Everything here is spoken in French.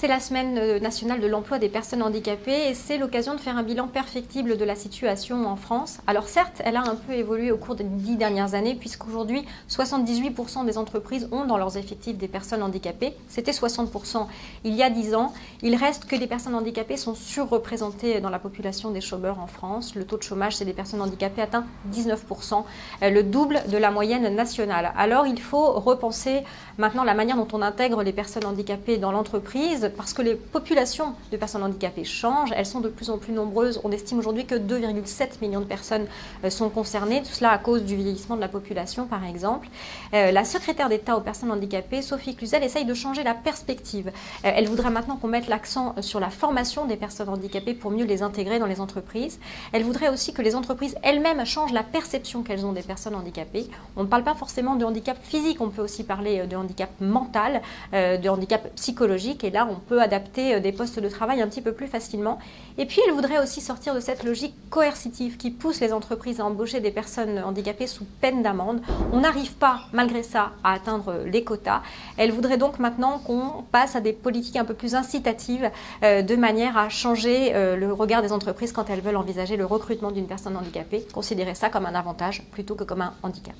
C'est la semaine nationale de l'emploi des personnes handicapées et c'est l'occasion de faire un bilan perfectible de la situation en France. Alors certes, elle a un peu évolué au cours des 10 dernières années puisqu'aujourd'hui, 78% des entreprises ont dans leurs effectifs des personnes handicapées. C'était 60% il y a 10 ans. Il reste que des personnes handicapées sont surreprésentées dans la population des chômeurs en France. Le taux de chômage chez des personnes handicapées atteint 19%, le double de la moyenne nationale. Alors il faut repenser maintenant la manière dont on intègre les personnes handicapées dans l'entreprise, parce que les populations de personnes handicapées changent, elles sont de plus en plus nombreuses. On estime aujourd'hui que 2,7 millions de personnes sont concernées, tout cela à cause du vieillissement de la population par exemple. La secrétaire d'État aux personnes handicapées, Sophie Cluzel, essaye de changer la perspective. Elle voudrait maintenant qu'on mette l'accent sur la formation des personnes handicapées pour mieux les intégrer dans les entreprises. Elle voudrait aussi que les entreprises elles-mêmes changent la perception qu'elles ont des personnes handicapées. On ne parle pas forcément de handicap physique, on peut aussi parler de handicap mental, de handicap psychologique, et là on peut adapter des postes de travail un petit peu plus facilement. Et puis elle voudrait aussi sortir de cette logique coercitive qui pousse les entreprises à embaucher des personnes handicapées sous peine d'amende. On n'arrive pas malgré ça à atteindre les quotas. Elle voudrait donc maintenant qu'on passe à des politiques un peu plus incitatives de manière à changer le regard des entreprises quand elles veulent envisager le recrutement d'une personne handicapée, considérer ça comme un avantage plutôt que comme un handicap.